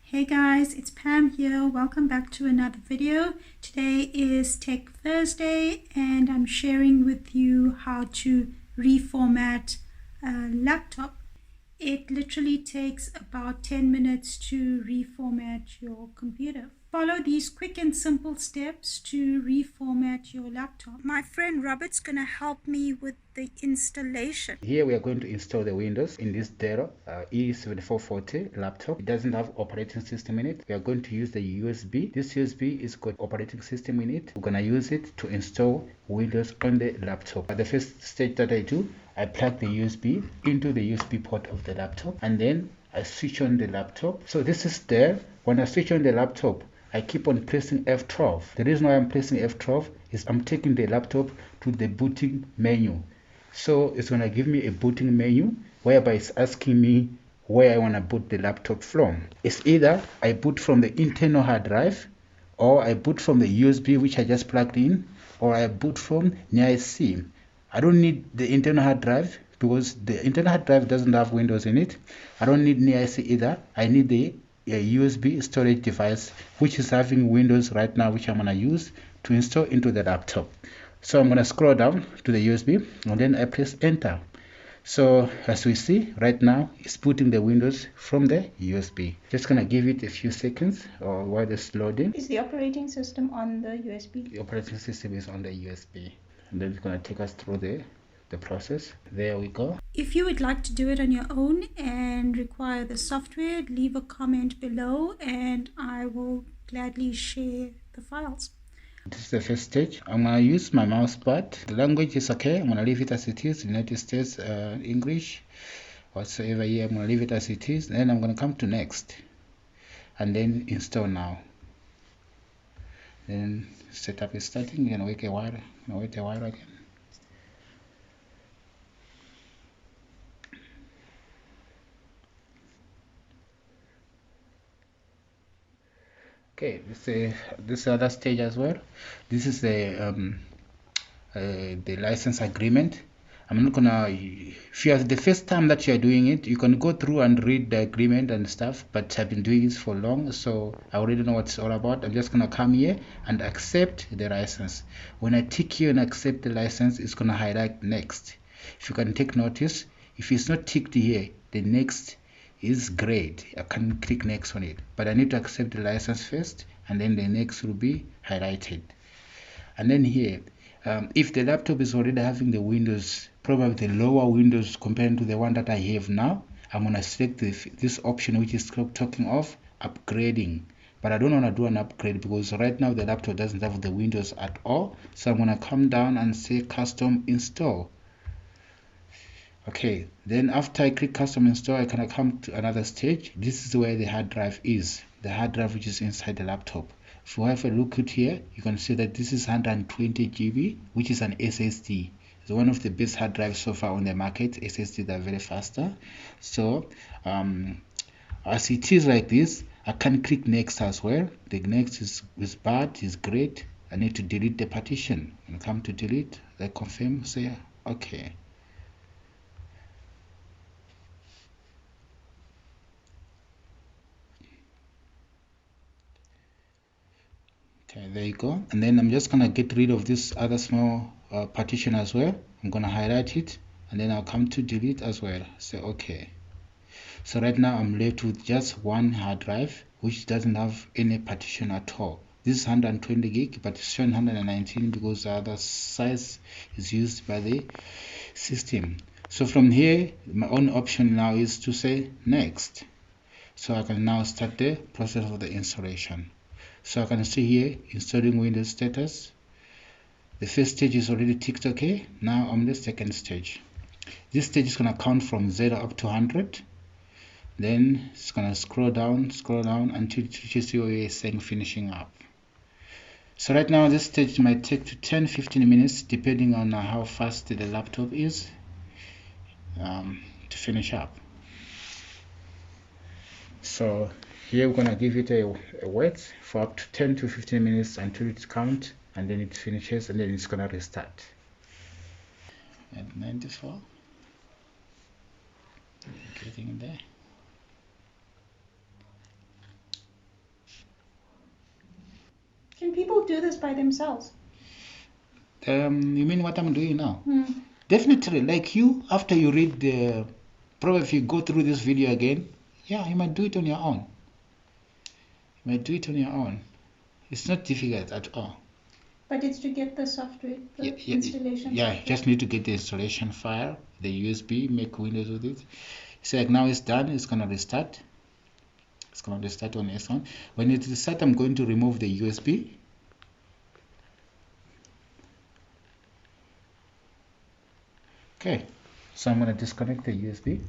Hey guys, it's Pam here. Welcome back to another video. Today is Tech Thursday and I'm sharing with you how to reformat a laptop. It literally takes about 10 minutes to reformat your computer. Follow these quick and simple steps to reformat your laptop. My friend Robert's going to help me with the installation. Here we are going to install the Windows in this Dell E7440 laptop. It doesn't have operating system in it. We are going to use the USB. This USB is got operating system in it. We're going to use it to install Windows on the laptop. The first stage that I do, I plug the USB into the USB port of the laptop and then I switch on the laptop. So this is there. When I switch on the laptop, I keep on pressing F12. The reason why I'm pressing F12 is I'm taking the laptop to the booting menu. So it's going to give me a booting menu whereby it's asking me where I want to boot the laptop from. It's either I boot from the internal hard drive, or I boot from the USB which I just plugged in, or I boot from NIC. I don't need the internal hard drive because the internal hard drive doesn't have Windows in it. I don't need NIC either. I need the USB storage device which is having Windows right now, which I'm going to use to install into the laptop. So I'm going to scroll down to the USB and then I press enter. So as we see right now, it's putting the Windows from the USB. Just going to give it a few seconds or while it's loading. Is the operating system on the USB? The operating system is on the USB. And then it's going to take us through the process. There we go. If you would like to do it on your own and require the software, leave a comment below and I will gladly share the files. This is the first stage. I'm going to use my mouse pad. The language is okay. I'm going to leave it as it is. United States English whatsoever here. I'm going to leave it as it is. Then I'm going to come to next and then install now. Then setup is starting. You're going to wait a while again. Okay, this other stage as well. This is the license agreement. I'm not gonna, if you are the first time that you are doing it, you can go through and read the agreement and stuff, but I've been doing this for long, so I already know what it's all about. I'm just gonna come here and accept the license. When I tick here and accept the license, it's gonna highlight next. If you can take notice, if it's not ticked here, the next is great. I can click next on it, but I need to accept the license first and then the next will be highlighted. And then here, if the laptop is already having the Windows, probably the lower Windows compared to the one that I have now, I'm going to select this option which is talking of upgrading. But I don't want to do an upgrade because right now the laptop doesn't have the Windows at all. So I'm going to come down and say custom install. Okay, then after I click custom install, I can come to another stage. This is where the hard drive is, the hard drive which is inside the laptop. If you have a look at here, you can see that this is 120 GB, which is an SSD. It's one of the best hard drives so far on the market. SSDs are very faster. So as it is like this, I can click next as well. The next is bad, is great. I need to delete the partition. And come to delete, I confirm, say okay. Okay, there you go. And then I'm just gonna get rid of this other small partition as well. I'm gonna highlight it and then I'll come to delete as well. Say okay. So right now I'm left with just one hard drive which doesn't have any partition at all. This is 120 gig, but it's showing 119 because the other size is used by the system. So from here, my only option now is to say next. So I can now start the process of the installation. So I can see here installing Windows status. The first stage is already ticked okay. Now I'm the second stage. This stage is going to count from 0 up to 100. Then it's going to scroll down until it reaches where it's saying finishing up. So right now this stage might take to 10-15 minutes depending on how fast the laptop is to finish up. So here we're going to give it a wait for up to 10 to 15 minutes until it counts and then it finishes and then it's going to restart. At 94. Getting there. people do this by themselves? You mean what I'm doing now? Definitely, like you, after you read the, probably if you go through this video again, yeah, you might do it on your own. You might do it on your own. It's not difficult at all. But it's to get the software, the installation Yeah, software. you just need to get the installation file, the USB, make Windows with it. So like now it's done, it's gonna restart. It's gonna restart on S1. When it restarts, I'm going to remove the USB. Okay, so I'm gonna disconnect the USB.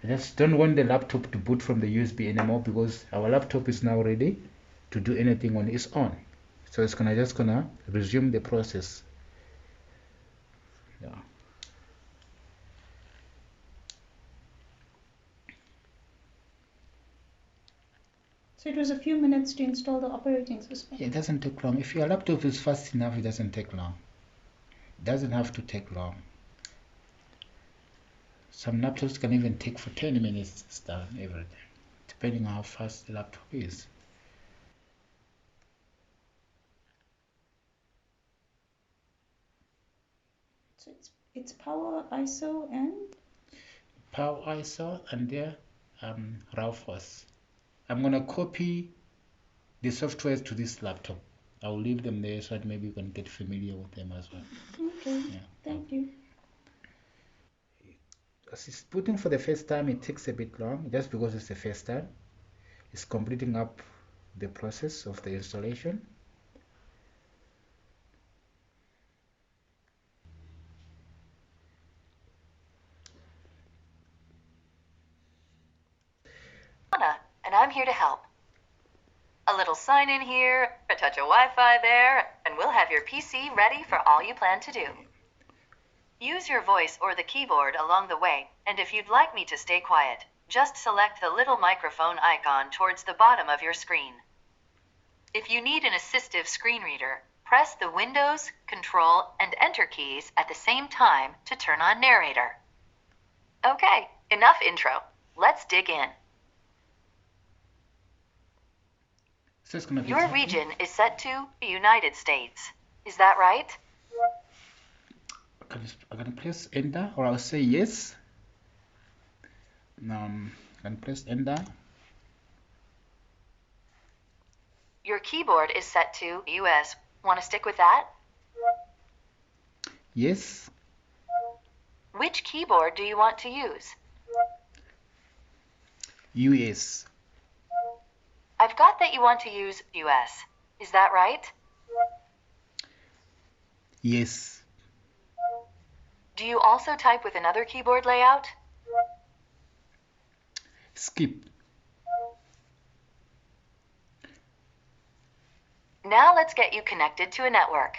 I just don't want the laptop to boot from the USB anymore because our laptop is now ready to do anything on its own. So it's just gonna resume the process. Yeah. So it was a few minutes to install the operating system. Yeah, it doesn't take long. If your laptop is fast enough, it doesn't take long. It doesn't have to take long. Some laptops can even take for 10 minutes to start everything, depending on how fast the laptop is. So it's power ISO and Power ISO and there raw force. I'm gonna copy the software to this laptop. I'll leave them there so that maybe you can get familiar with them as well. okay. Yeah. Thank you. As it's booting for the first time, it takes a bit long just because it's the first time. It's completing up the process of the installation. And I'm here to help. A little sign in here, a touch of Wi-Fi there, and we'll have your PC ready for all you plan to do. Use your voice or the keyboard along the way, and if you'd like me to stay quiet, just select the little microphone icon towards the bottom of your screen. If you need an assistive screen reader, press the Windows, Control, and Enter keys at the same time to turn on narrator. Okay, enough intro. Let's dig in. So it's gonna be Your region is set to the United States. Is that right? I'm gonna press enter, or I'll say yes. I'm gonna press enter. Your keyboard is set to US. Want to stick with that? Yes. Which keyboard do you want to use? US. I've got that you want to use US. Is that right? Yes. Do you also type with another keyboard layout? Skip. Now let's get you connected to a network.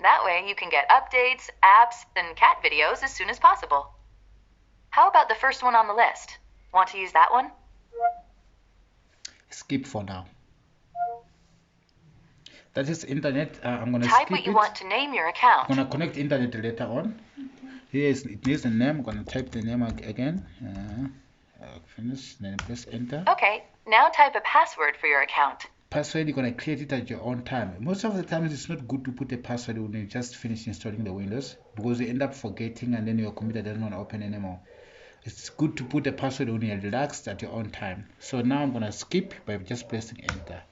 That way you can get updates, apps, and cat videos as soon as possible. How about the first one on the list? Want to use that one? Skip for now. That is internet. I'm gonna Type skip what you it. want to name your account. I'm gonna connect internet later on. Here it needs a name. I'm gonna type the name again. Finish. Then press enter. Okay, now type a password for your account. Password, you're gonna create it at your own time. Most of the times it's not good to put a password when you just finish installing the Windows because you end up forgetting and then your computer doesn't want to open anymore. It's good to put a password when you're relaxed at your own time. So now I'm gonna skip by just pressing enter.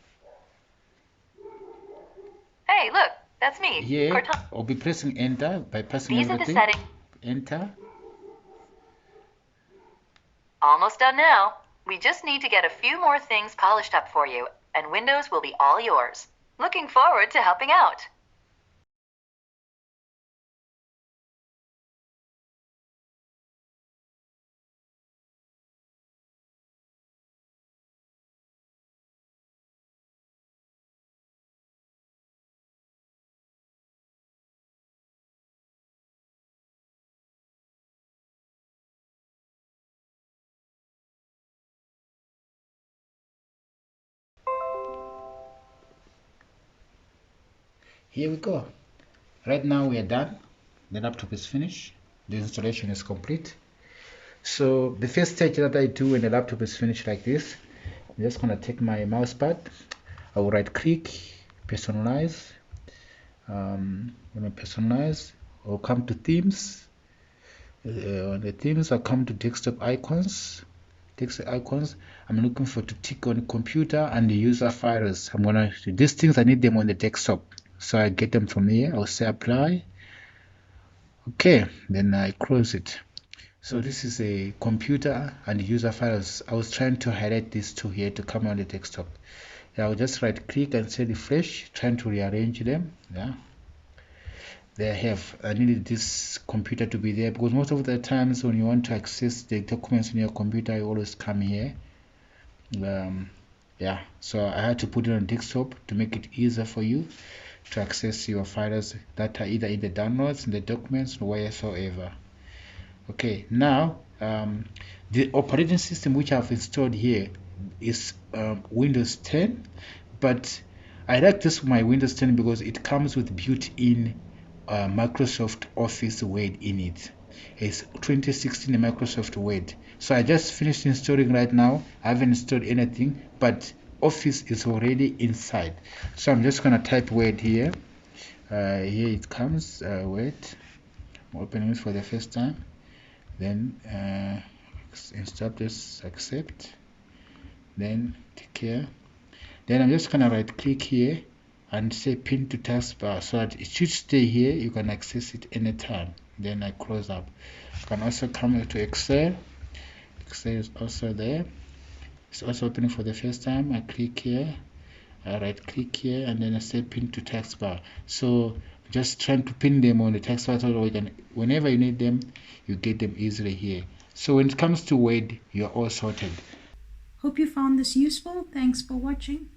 Hey, look, that's me. Here I'll be pressing enter by pressing These everything. are the settings. Enter. Almost done now. We just need to get a few more things polished up for you, and Windows will be all yours. Looking forward to helping out. Here we go. Right now we are done. The laptop is finished. The installation is complete. So the first stage that I do when the laptop is finished like this, I'm just gonna take my mouse pad. I will right click personalize. When I personalize, I'll come to themes. On the themes, I'll come to desktop icons. I'm looking for to tick on the computer and the user files. These things I need them on the desktop, so I get them from here. I'll say apply. Okay, then I close it. So this is a computer and user files. I was trying to highlight these two here to come on the desktop. I'll just right click and say refresh, trying to rearrange them. Yeah, there I have. I needed this computer to be there because most of the times when you want to access the documents on your computer, you always come here. Yeah, so I had to put it on desktop to make it easier for you to access your files that are either in the downloads, in the documents, or wheresoever. Okay, now the operating system which I've installed here is Windows 10, but I like this for my Windows 10 because it comes with built-in Microsoft Office Word in it. It's 2016 Microsoft Word. So I just finished installing right now. I haven't installed anything, but Office is already inside. So I'm just gonna type Word here. Here it comes, Word. I'm opening it for the first time. Then install this, accept. Then take care. Then I'm just gonna right click here and say pin to taskbar so that it should stay here. You can access it anytime. Then I close up. You can also come to Excel. Excel is also there. It's also opening for the first time. I click here, I right click here, and then I say pin to taskbar. So just trying to pin them on the taskbar so that whenever you need them, you get them easily here. So when it comes to Word, you're all sorted. Hope you found this useful. Thanks for watching.